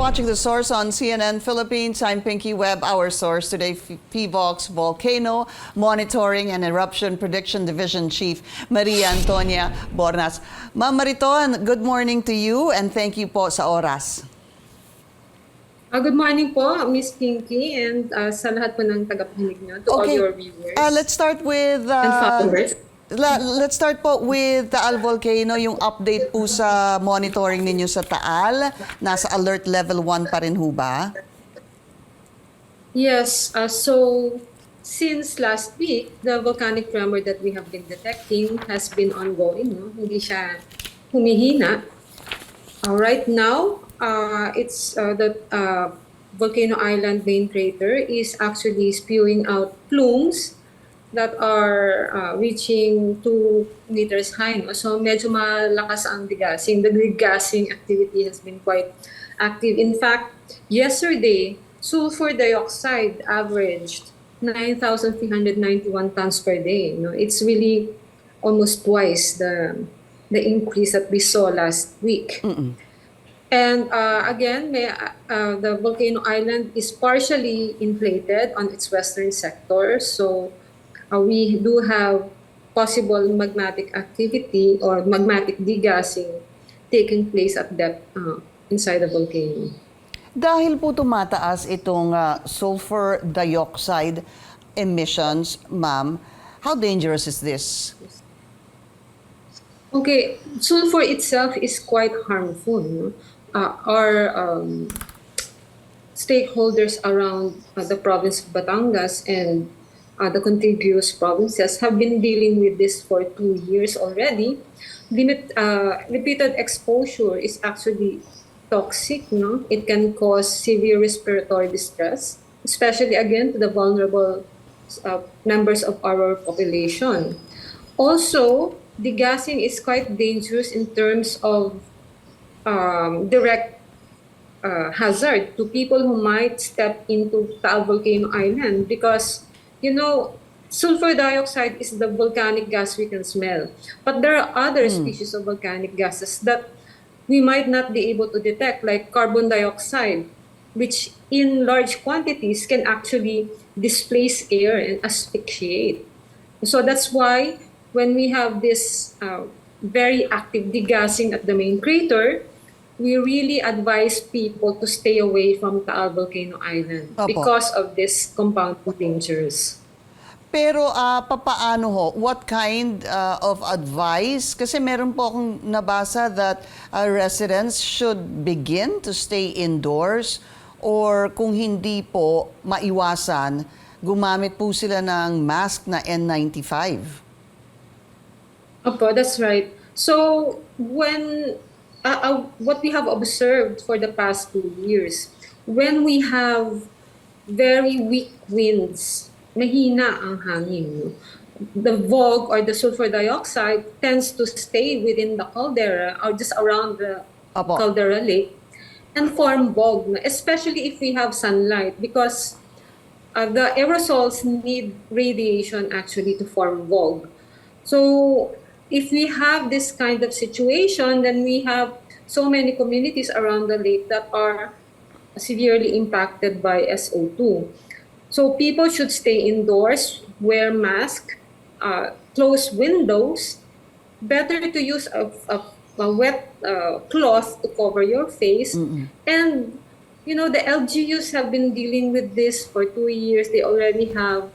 watching The Source on CNN Philippines. I'm Pinky Webb. Our source today, PVOX Volcano Monitoring and Eruption Prediction Division Chief Maria Antonia Bornas. Ma'am Mariton, good morning to you and thank you po sa oras. Good morning po, Miss Pinky, and sa lahat po ng tagapakinig nyo, to all your viewers let's start with and followers. Let's start po with Taal Volcano, yung update po sa monitoring ninyo sa Taal. Nasa alert level 1 pa rin ho ba? Yes, so since last week, the volcanic tremor that we have been detecting has been ongoing. No? Hindi siya humihina. Right now, it's the Volcano Island main crater is actually spewing out plumes that are reaching 2 meters high. No? So medyo malakas ang degassing. The degassing activity has been quite active. In fact, yesterday, sulfur dioxide averaged 9,391 tons per day. No? It's really almost twice the increase that we saw last week. And again, the volcano island is partially inflated on its western sector. So we do have possible magmatic activity or magmatic degassing taking place at depth inside the volcano. Dahil po tumataas itong sulfur dioxide emissions, ma'am, how dangerous is this? Okay, sulfur itself is quite harmful. No? Our stakeholders around the province of Batangas and the contiguous provinces have been dealing with this for 2 years already. Repeated exposure is actually toxic. No? It can cause severe respiratory distress, especially again to the vulnerable members of our population. Also, degassing is quite dangerous in terms of direct hazard to people who might step into Taal Volcano Island because, you know, sulfur dioxide is the volcanic gas we can smell. But there are other species of volcanic gases that we might not be able to detect, like carbon dioxide, which in large quantities can actually displace air and asphyxiate. So that's why when we have this very active degassing at the main crater, we really advise people to stay away from Taal Volcano Island because of this compounding dangers. Pero papaano ho? What kind of advice? Kasi meron po akong nabasa that residents should begin to stay indoors or kung hindi po maiwasan, gumamit po sila ng mask na N95. Opo, that's right. So when what we have observed for the past 2 years, when we have very weak winds, mahina ang hangin, the VOG or the sulfur dioxide tends to stay within the caldera or just around the caldera lake and form VOG, especially if we have sunlight because the aerosols need radiation actually to form VOG. So if we have this kind of situation, then we have so many communities around the lake that are severely impacted by SO2. So people should stay indoors, wear masks, close windows. Better to use a wet cloth to cover your face. And, you know, the LGUs have been dealing with this for 2 years. They already have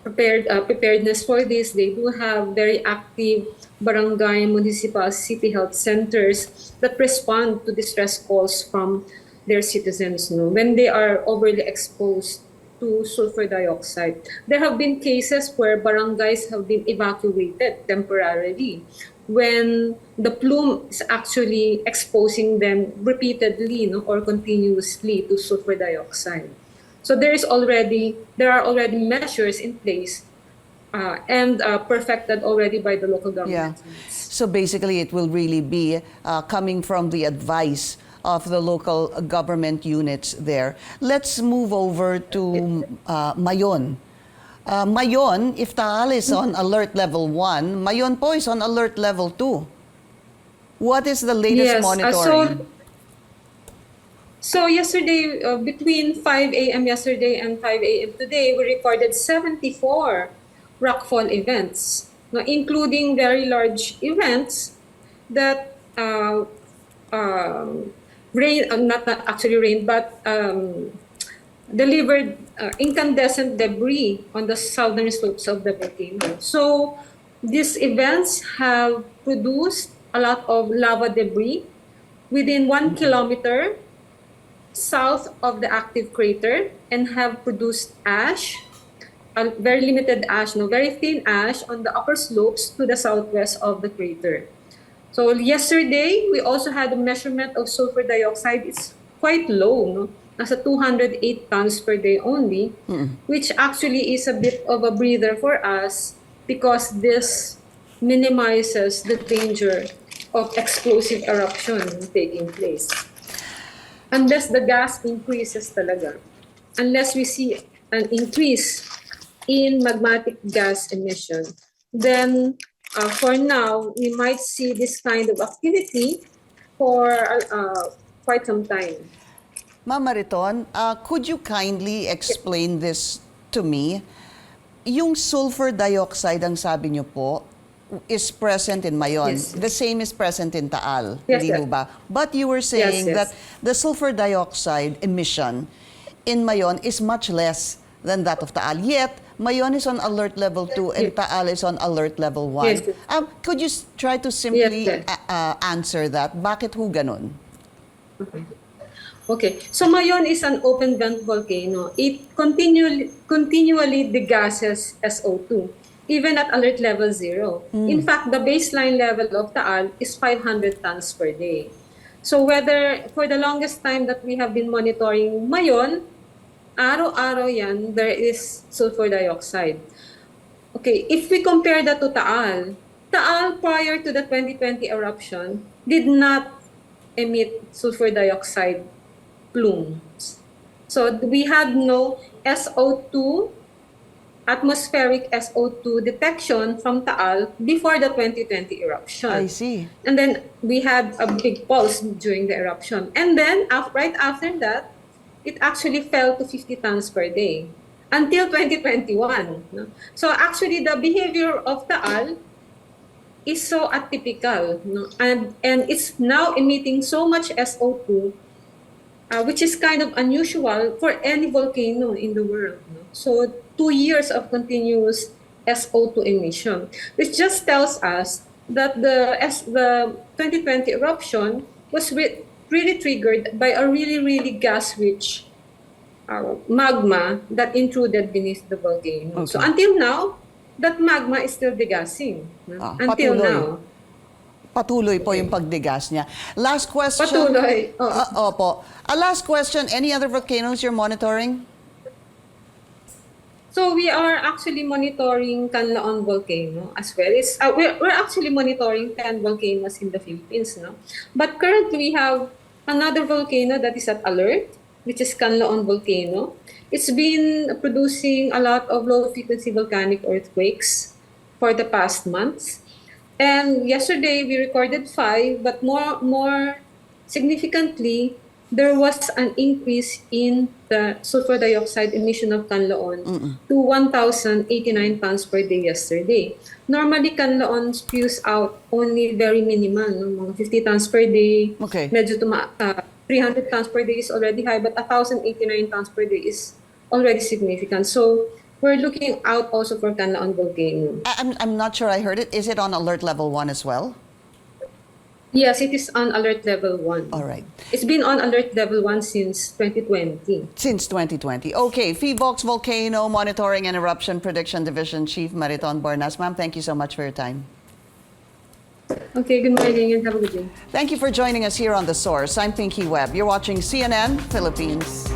preparedness for this. They do have very active barangay, municipal, city health centers that respond to distress calls from their citizens when they are overly exposed to sulfur dioxide. There have been cases where barangays have been evacuated temporarily when the plume is actually exposing them repeatedly or continuously to sulfur dioxide. So there are already measures in place and perfected already by the local government. Yeah. So basically, it will really be coming from the advice of the local government units there. Let's move over to Mayon. Mayon, if Taal is on alert level 1, Mayon po is on alert level 2. What is the latest monitoring? So yesterday, between 5 a.m. yesterday and 5 a.m. today, we recorded 74 rockfall events, no, including very large events that rain, not actually rain, but delivered incandescent debris on the southern slopes of the volcano. So these events have produced a lot of lava debris within 1 kilometer south of the active crater and have produced ash, a very limited ash, no, very thin ash on the upper slopes to the southwest of the crater. So yesterday, we also had a measurement of sulfur dioxide. It's quite low, no? Nasa 208 tons per day only, which actually is a bit of a breather for us because this minimizes the danger of explosive eruption taking place. Unless the gas increases talaga, unless we see an increase in magmatic gas emission, then for now, we might see this kind of activity for quite some time. Ma'am Mariton, could you kindly explain this to me? Yung sulfur dioxide, ang sabi niyo po, is present in Mayon. Yes. The same is present in Taal. Yes, Hindi yes. ho ba? But you were saying Yes, yes. that the sulfur dioxide emission in Mayon is much less than that of Taal. Yet, Mayon is on alert level 2 and Yes. Taal is on alert level 1. Yes, yes. Could you try to simply Yes, answer that? Bakit ho ganun? Okay, so Mayon is an open vent volcano. It continually degasses SO2, even at alert level 0. In fact, the baseline level of Taal is 500 tons per day. So whether for the longest time that we have been monitoring Mayon, araw-araw yan, there is sulfur dioxide. Okay, if we compare that to Taal, Taal prior to the 2020 eruption did not emit sulfur dioxide plumes. So we had no SO2, atmospheric SO2 detection from Taal before the 2020 eruption. I see. And then we had a big pulse during the eruption. And then right after that, it actually fell to 50 tons per day until 2021. No? So actually the behavior of Taal is so atypical, no? and it's now emitting so much SO2, which is kind of unusual for any volcano in the world. No? So 2 years of continuous SO2 emission, which just tells us that the 2020 eruption was really triggered by a really gas-rich magma that intruded beneath the volcano. Okay. So until now, that magma is still degassing. Until patuloy. now. Patuloy po yung pagdigas niya. Last question. Patuloy. Opo. Last question, any other volcanoes you're monitoring? So we are actually monitoring Canlaon volcano as well. We're actually monitoring 10 volcanoes in the Philippines, no? But currently we have another volcano that is at alert, which is Canlaon volcano. It's been producing a lot of low-frequency volcanic earthquakes for the past months. And yesterday we recorded 5, but more significantly, there was an increase in the sulfur dioxide emission of Canlaon to 1,089 tons per day yesterday. Normally, Canlaon spews out only very minimal, no? Mga 50 tons per day. Okay. Medyo 300 tons per day is already high, but 1,089 tons per day is already significant. So we're looking out also for Canlaon volcano. I'm not sure I heard it. Is it on alert level 1 as well? Yes, it is on alert level 1. All right. It's been on alert level 1 since 2020. Since 2020. Okay, PHIVOLCS Volcano Monitoring and Eruption Prediction Division Chief Mayon Bornas. Ma'am, thank you so much for your time. Okay, good morning and have a good day. Thank you for joining us here on The Source. I'm Pinky Webb. You're watching CNN Philippines.